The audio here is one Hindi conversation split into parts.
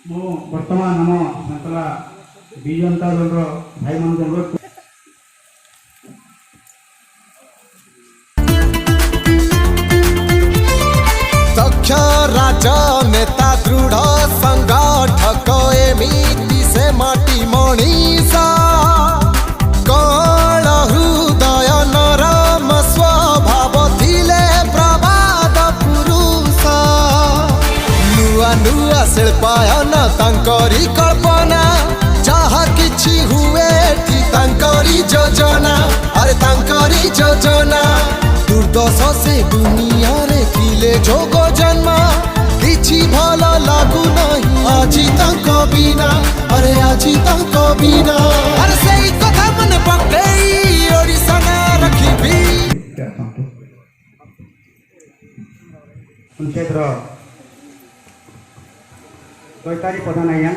मु वर्तमान आम सतला विजु जनता दल भाई मान अनुरोध दक्ष राजनेता दृढ़ संगठक एमिति से माटी मणिषा कण हृदय नरम स्वभाव थिले प्रवाद पुरुष नुआ नुआ शिल्पायन तांकरी कल्पना जहा किछि हुए एठी तांकरी योजना अरे तांकरी योजना दुर्दशा से दुनिया रे थिले जोग जन्म किछि भल लागु नहीं आजी तांक बिना अरे आजी तांक बिना अरे सेई कथा मन पकई ओडिसा ना रखिबी पंचायत दयकारी प्रधान आज्ञा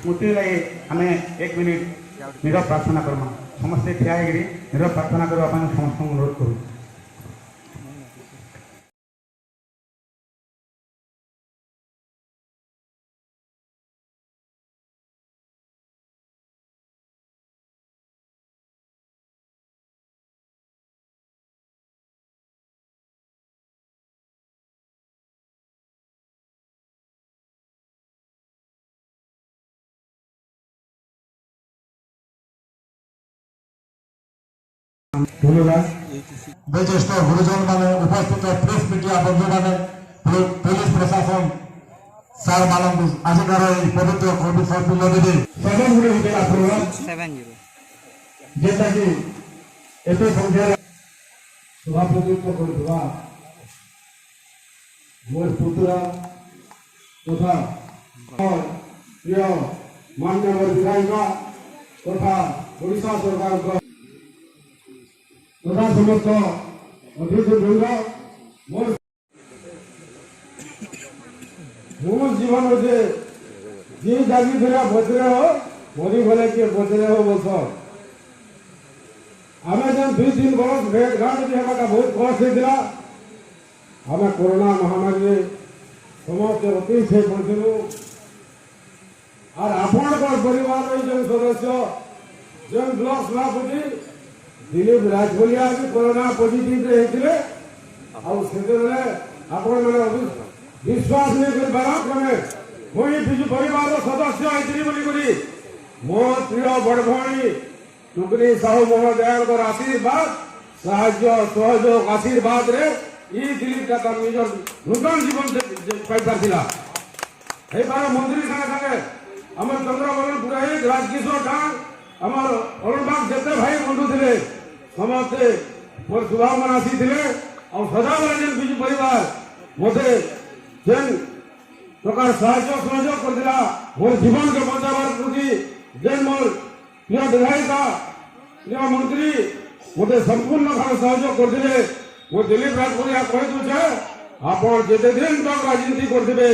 स्मृति लगे आम 1 मिनिट नीरव प्रार्थना करमा समस्ते ठिया नीरव प्रार्थना करने समस्त अनुरोध करूँ। ज्येष्ठ गुरुजन माने उपस्थित प्रेस मीडिया बंधु माने पुलिस प्रशासन सार मानक आजिकार पवित्र कोविड सम्मिलन 70 जेता कि एते संख्या सभापतित्व करथुवा मोर पुतुरा तथा प्रिय माननीय विधायिका तथा ओडिशा सरकार तथा समस्त अध्यक्ष वृंद मोर जीवन से जी जागी धरा बचरे हो मोरी भले के बचरे हो बस आम जन 2-3 बरस भेट घाट भी हमारा बहुत कष्ट होता आम कोरोना महामारी समस्त अति से पड़ू और आपण परिवार जो सदस्य जो ब्लॉक सभापति दिलीप राजभलिया भी कोरोना पॉजिटिव होते आपण मैंने विश्वास नहीं कर पारे मुझे विजु परिवार सदस्य होती मो प्रिय बड़ भणी टुकनी साहू महोदय आशीर्वाद साहाय्य सहयोग आशीर्वाद रे दिलीप का निज नूतन जीवन पाइपारा मंत्री सागे सागे आम चंद्रमोहन पुरोहित राजकिशोर डांग आम अरुणबाग जिते भाई बंधु थे समस्ते मोर शुभकामना आसी सदाबले जेन विजु परिवार मत जेन प्रकार साहाय्य सहयोग करथिला मोर जीवन के बचावार प्रति जेन मोर प्रिय विधायिका प्रिय मंत्री मत संपूर्ण भाव सहयोग करथिले वो दिलीप राजभलिया कहि दूचे आपण जेते दिन तक राजनीति करथिबे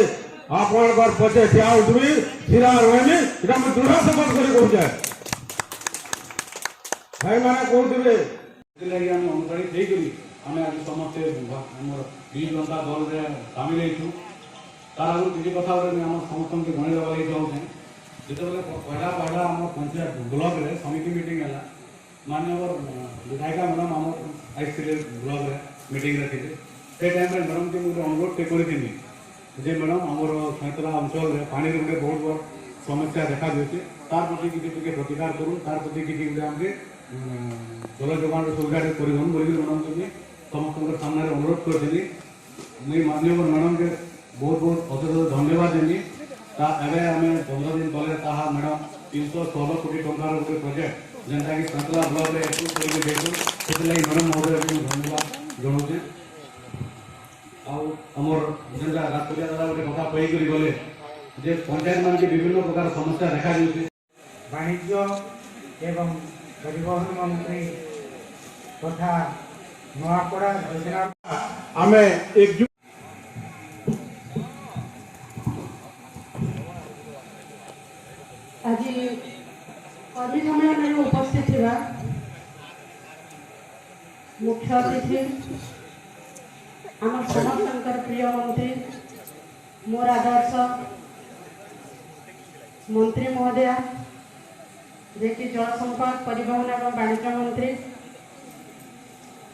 आपण पछे ठिया उठबी ठिरा रहनी एटा मैं दृढ़ शपथ करी कहूचे भाई मैंने कहते अनुसारित आम आज समस्ते विजु जनता दल में सामिल होती तार किसी कथा आम समस्त जनईदेवा लगे चाहूँ जो पहला पहला आम पंचायत ब्लॉक रे समिति मीटिंग है माननीय विधायिका मैडम आम आई ब्लॉक रे मीटिंग थे से टाइम मैडम के मुझे अनुरोध करी जे मैडम आमर सैतला अंचल पानी गोटे बहुत बड़ समस्या देखा देती तार प्रति किसी प्रतिकार करूँ तार प्रति किसी आमके जल जोगान सुविधा करन बोल मैडम के समस्त सामने अनुरोध करी मुझे माननीय मैडम के बहुत बहुत अशेष धन्यवाद देनी आम 15 दिन तले मैडम 316 कोटी टंकार गोटे प्रोजेक्ट जेनटा कि सतला ब्लॉक में एप्रुव करके मैडम महोदय धन्यवाद जनाऊे आमर जेनटा राजपरिया दादा गोटे कथा कहीकि गले जे पंचायत मान के विभिन्न प्रकार समस्या देखा जाऊँगी वाणिज्य एवं परिवहन मंत्री तथा नुआपड़ा योजना आम एक आज कर्मी सम्मेलन में उपस्थित थिबा मुख्य अतिथि आम समस्त प्रिय मंत्री मोर आदर्श मंत्री महोदया जे कि जल संपद परिवहन एवं वाणिज्य मंत्री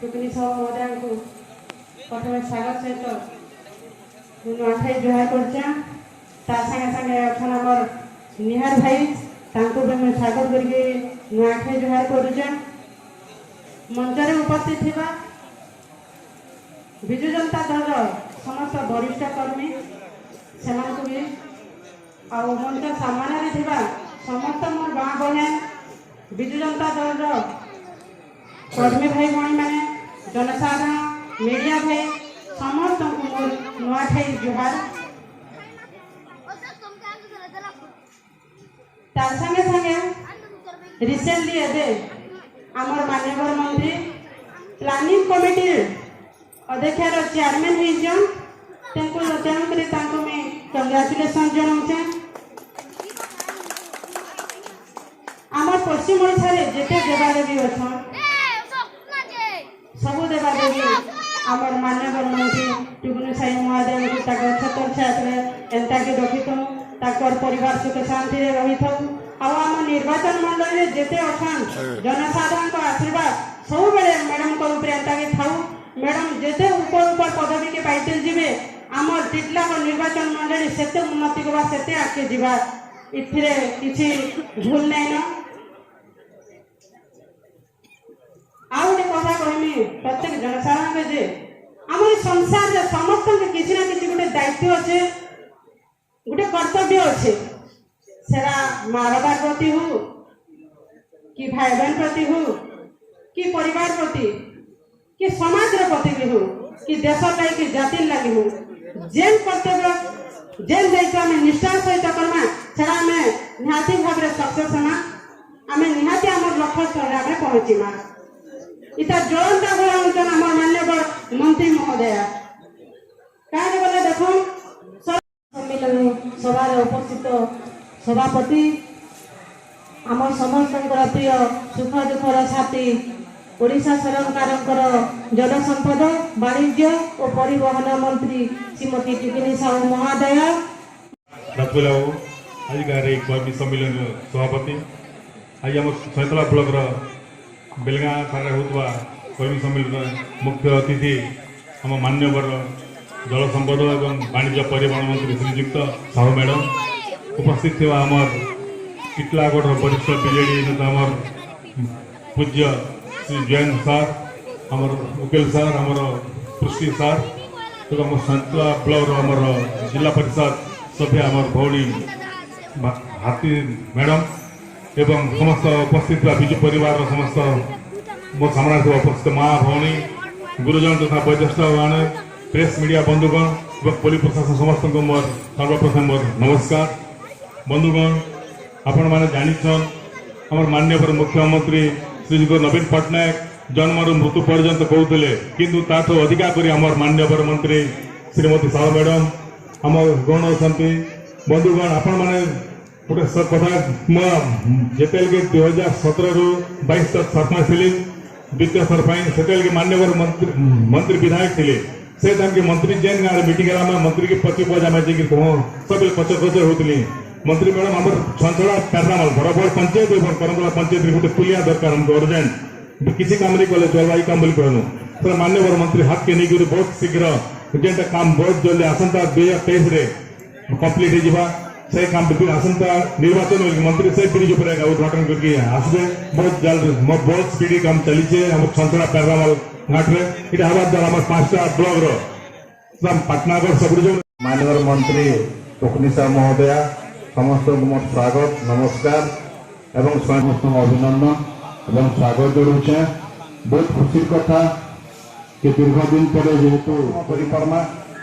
टुकनी साहू महोदया को प्रथम स्वागत सहित नुआखाई जुहार करछा संगे संगे अखन हमर निहार भाई तांको भी मैं स्वागत करके नुआखाई जुहार करूछा। मंचरे उपस्थित थिबा विजु जनता दल समस्त वरिष्ठ कर्मी सेमानकु भी आ मंच सामने थिबा समस्त मोर गाँ बहन विजु जनता दल कर्मी भाई भाई मैंने जनसाधारण मीडिया भाई समस्त मोर नुआखाई जुहार। तार संगे संगे रिसेंटली एबे आमर माननीय मंत्री प्लानिंग कमिटी अध्यक्ष चेयरमैन होइछन तेणुकर मैं कंग्राचुलेसन जनाऊे। आमर पश्चिम ओडिशा रे जेते देवादेवी अच्छा सबू देवादेवी आमर माननीय मंत्री टुकुनी साई महोदय को छतर छाया एंता के रखिथु ताकर परिवार सुख शांति रे रहिथु आम निर्वाचन मंडल रे जेते अछन जनसाधारण को आशीर्वाद सब बेले मैडम को ऊपर एंता के थाउ। मैडम जेते ऊपर ऊपर पदवी के पाइते जीवे आमर टिटला निर्वाचन मंडल सेते उन्नति करवा सेते आगे जीवा इथिरे किछि भूल नहीं न। आउ गोटे कथा कहमी प्रत्येक जनसाधारण के जे आम संसार रे समस्त किसी ना किसी गोटे दायित्व अच्छे गोटे कर्तव्य अच्छे सेरा माँ बाबा प्रति हो कि भाई बहन प्रति हो कि परिवार प्रति कि समाज प्रति भी हो कि देश लगी कि जाति लगी हो जेन कर्तव्य जेन दायित्व आम निष्ठार सहित करमा सेरा आम निहाती भाव में सक्सेस होना आम निहाती आम लक्ष्य स्थल आम पहुँचीमा। इता ज्वलंत उदाहरण आम माननीय मंत्री महोदय कहीं बोले देखो सम्मेलन सभा उपस्थित सभापति आम समस्त प्रिय सुख दुखर साथी ओडिशा सरकार जलसंपद वाणिज्य और परिवहन मंत्री श्रीमती टुकुनी साहू महोदय आज कर्मी सम्मेलन सभापति आज आम सैतला ब्लॉक बेलगाँ ठारे होता कर्मी सम्मेलन मुख्य अतिथि आम मान्यवर जलसंपद और वाणिज्य परिवहन मंत्री श्रीजुक्त साहू मैडम उपस्थित थी आमर टिटलागढ़ वरिष्ठ बीजेडी नेता आमर पूज्य श्री जैन सार आमर उकेल सार आमर पृष्टि सार तो आम सैतला ब्लॉक आमर जिला परिषद सभ्य आमर भौणी हाथी मैडम एवं समस्त उपस्थित विजु परिवार समस्त मो सामना उपस्थित माँ भौणी गुरुजन तथा वयोज्येष्ठ माने प्रेस मीडिया बंधुगण और पुलिस प्रशासन समस्त को मोर सर्वप्रथम मोर नमस्कार। बंधुगण आपण मैंने जानिछन आमर माननीय मुख्यमंत्री श्रीजुक्त नवीन पट्टनायक जन्मर मृत्यु पर्यंत कहते किंतु ताठू अधिका करी आमर माननीय मंत्री श्रीमती साहू मैडम आम गण अच्छा बंधुगण आपण मैंने गोटे कथा जिते 2017 रू 22 तक सरपंच थी द्वितीय सरपंच से मान्यवर मंत्री विधायक थे से टाइम के मंत्री जेन गाँव मीटिंग मंत्री के पति पज आम सब पचर पचर होती मंत्री मैडम आम छंचड़ा पैरामाल बड़बड़ पंचायत और करंदला पंचायत गोटे पुलिया दरकार हमको अर्जेंट किसी काम नहीं कले चलवा ये काम कहूँ सर मान्यवर मंत्री हाथ के नहीं बहुत शीघ्र जेनटा काम बहुत जल्दी आसंता 2023 रे कंप्लीट हो से काम आसंता निर्वाचन मंत्री से ब्रिज उद्घाटन करके आसबे बहुत जल्द बहुत स्पीडी काम चली छंचड़ा पैरामाल घाट में ये हवा द्वारा 5टा ब्लॉक पाटनागढ़ सब माननीय मंत्री टुकुनी साहू महोदय समस्त मोर स्वागत नमस्कार एवं समस्त अभिनंदन एवं स्वागत जोड़े बहुत खुशी कथा कि दीर्घ दिन पर जेहेतु करमा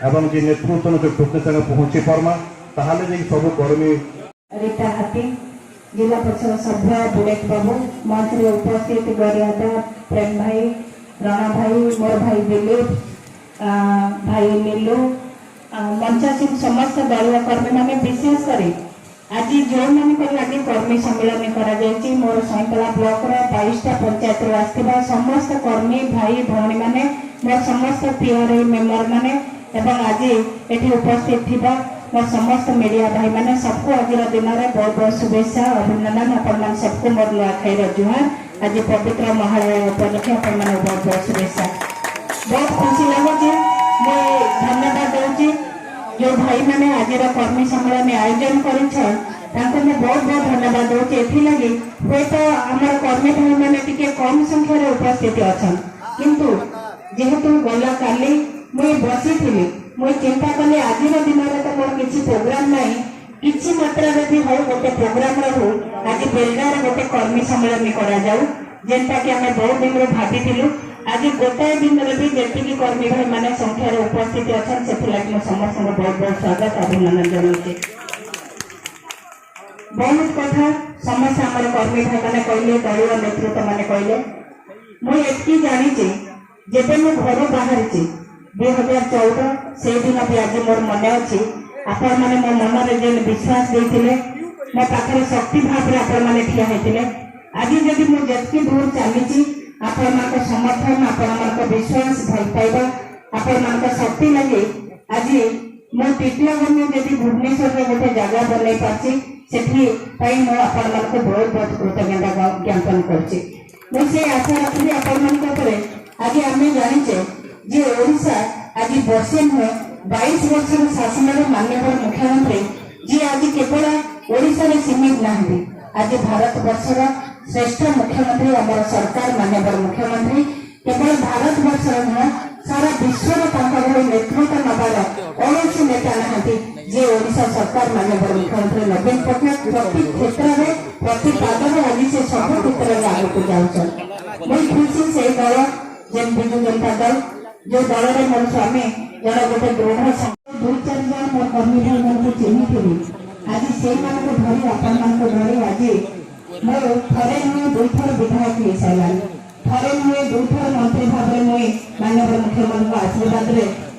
एवं जे नेतृत्व जो प्रत्येक पहुंची पार्मा ताहले जे सब कर्मी रीता हाथी जिला परिषद सभ्य बुलेट बाबू मंच में उपस्थित गौरियादा प्रेम भाई राणा भाई मोर भाई दिलीप भाई नीलू मंचासीन समस्त दलीय कर्मी मैंने विशेषकर आज जो लगे कर्मी सम्मेलन कर मोर सैतला ब्लॉक 22टा पंचायत आसवा समस्त कर्मी भाई भौणी मैंने मोर समस्त पीआरआई मेम्बर मैंने एवं आज ये उपस्थित थिबा मोर समस्त मीडिया भाई मैंने सबको आज दिन में बहुत बहुत शुभेच्छा अभिनंदन अपन सबको मोर नुआखाई जुहार आज पवित्र महालय उपलक्षे अपन बहुत बहुत शुभेच्छा। बहुत खुशी लगुच मुझे धन्यवाद दूसरी जो भाई मैंने आज कर्मी सम्मेलन आयोजन कर बहुत बहुत धन्यवाद दूसरी एथि हे तो आम कर्मी भाई मैंने टी कम संख्यार उपस्थित अच्छा किंतु जेहेतु गला काली मुझे बसी थी मुझे चिंता कली आज दिन में तो मोर किसी प्रोग्राम ना किसी मात्रा भी हो गोटे प्रोग्राम रू आज बेलगार गोटे कर्मी सम्मेलन करा कि आम बहुत दिन भाभी आज गोटाए दिन में भी जी कर्मी भाई मैंने संख्यार उपस्थित अच्छा से समस्त बहुत बहुत स्वागत अभिनंदन जनाऊे। बहुत कथा समस्त आम कर्मी भाई मैंने कहले दलीय नेतृत्व मैंने कहले मुझे जानी जेबे मु घर बाहरी 2014 से दिन भी आज मोर मन अच्छी आपण मैंने मो मन में जेन विश्वास देते मो पाखे शक्ति भाव में आपण मैंने ठिया होते आज जदि मुझे दूर चली आपण मान समर्थन आपण मान विश्वास भल पाइबा आपण मान शक्ति लगे आज मो तृतीय गण्य जदि भुवनेश्वर में गोटे जगह बनई पार्टी से आपण मान बहुत बहुत कृतज्ञता ज्ञापन करछी। मुझे आशा रखी आपण मान आज आम जाचे जे ओडिशा आज वर्षे नुहे 22 वर्ष शासन माननीय मुख्यमंत्री जी आज केवल ओडिशा रे सीमित ना आज भारत वर्षर श्रेष्ठ मुख्यमंत्री आम सरकार माननीय मुख्यमंत्री केवल भारत वर्ष नुह सारा विश्व नेतृत्व नबार कौन नेता ना जे ओडिशा सरकार माननीय मुख्यमंत्री नवीन पट्टनायक प्रति क्षेत्र में प्रति पादर आज से सब क्षेत्र में आगे जाऊँ मुझे खुशी से दल जेन विजु जनता दल जो दल में मोर स्वामी जन गोटे दृढ़ 2-4 जन मोर कर्मी भाई मन चिन्ही आज से धरी आपण मान धरी आज मोर थे नुहे 2 थर विधायक हो सारा थे नुहे 2 थर मंत्री भाव में मुझे माननीय मुख्यमंत्री आशीर्वाद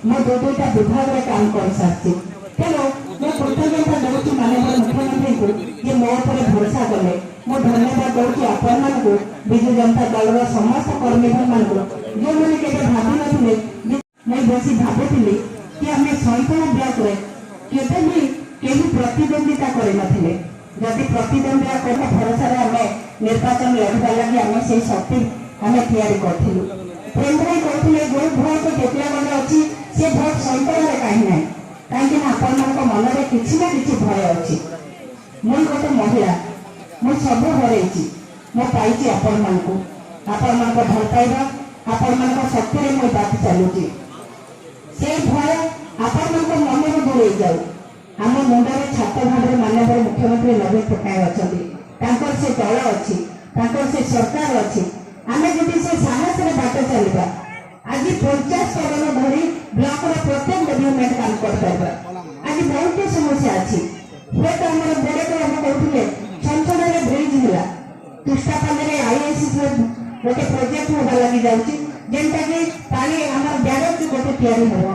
में 2-2टा विभाग में काम कर सारी तेणु मैं कृतज्ञता दूसरी माननीय मुख्यमंत्री को जे मो पर भरोसा कले मो धन्यवाद दूसरी आपण मानक विजु जनता दल समस्त कर्मी भाई मान जो मैंने केवल भावी नी मैं बस भावुली कि आम सैतला ब्लॉक केवे भी कहीं प्रतिद्वंदिता करते जदि प्रतिद्वंदिता कर भरोसा आम निर्वाचन लड़वा लगे आम से शक्ति आम तैयारी करूँ प्रेम भाई कहते जो भोट केतला गंडे अच्छी से भोट सैतला कहीं ना कहीं आपण मन में किसी ना कि भय अच्छी मुझे गोटे महिला मुझे सब हर मो पाई आपण मान भल पाइबा आपण मान शक्ति मुझे बात चलुची से भय आपण मन में दूरे जाऊ आम मुंडे छात भाव माननीय मुख्यमंत्री नवीन पट्टनायक अच्छा से दल अच्छी से सरकार अच्छी आम जब से साहस बाट चलवा आज 50 स्तर धरी ब्लॉक प्रत्येक डेभलपमेंट काम कर आज बहुत समस्या अच्छी हे तो आम बड़े आम कहते छनछन ब्रिज है तुष्टापाल आईआईसी गोटे प्रोजेक्ट होगा लगी जाऊँगी जेनटा कि पानी आम ब्यारेज गोटे तैयारी हम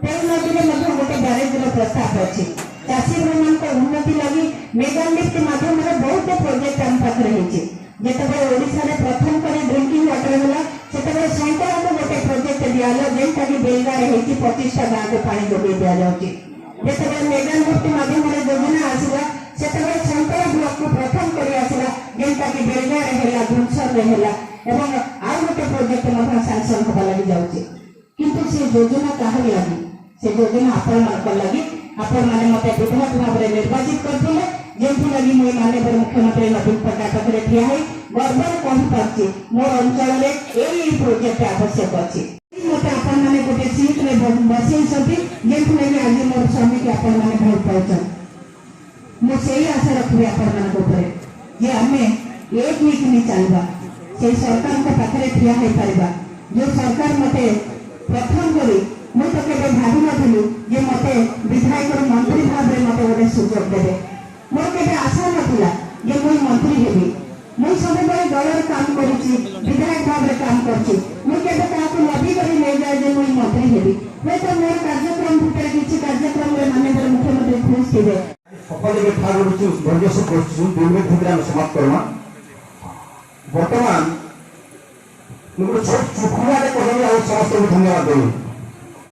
तेल नदी में गोटे ब्यारेज प्रस्ताव अच्छी चाषी भाई उन्नति लगी मेगा लिफ्ट माध्यम बहुत प्रोजेक्ट आम पाखे जिते ओडिशा प्रथम कर ड्रिंकिंग वाटर है से सैंकड़ा को गोटे प्रोजेक्ट दिगला जेनटा कि बेलगार 25टा गाँव को पानी जोगे दि जाऊँगी जिते मेगा लिफ्ट माध्यम योजना आसला से सैंकड़ा ब्लॉक को प्रथम कर आसला जेनटा कि बेलगार है भुवनेश्वर है एवं आउ गोटे प्रोजेक्ट सांसन होगा लगी जाऊँगी किंतु से योजना कहा लगी से योजना आपण मान लगी आपण मैंने मत विधायक भाव में निर्वाचित करते जेथि लगी मुझे माननीय मुख्यमंत्री नवीन पट्टनायक ठिया है गर्व कहीपारे मोर अंचल में यही प्रोजेक्ट आवश्यक अच्छी मत आपण मैंने गोटे सीट में बसई जेथि लगी आज मोर स्वामी की आपण मैंने भल पाचन मुझे आशा रखी आपण मान आम एक नहीं चलवा से सरकार के पाखे ठिया हो पार जो सरकार मत प्रथम करी मुझे तो भावी नी जे मत विधायक मंत्री भाव में मत गोटे सुजोग देवे मोर के आशा नाला जे मुझे मंत्री हेबी मुझे सब दल काम कर विधायक भाव में काम कर लभी कर ले जाए जे मुझे मंत्री हेबी हे तो मोर कार्यक्रम भितर किसी कार्यक्रम में माननीय मुख्यमंत्री खुश थे समाप्त करना बर्तमान छोट चुखुआ समस्त धन्यवाद देवी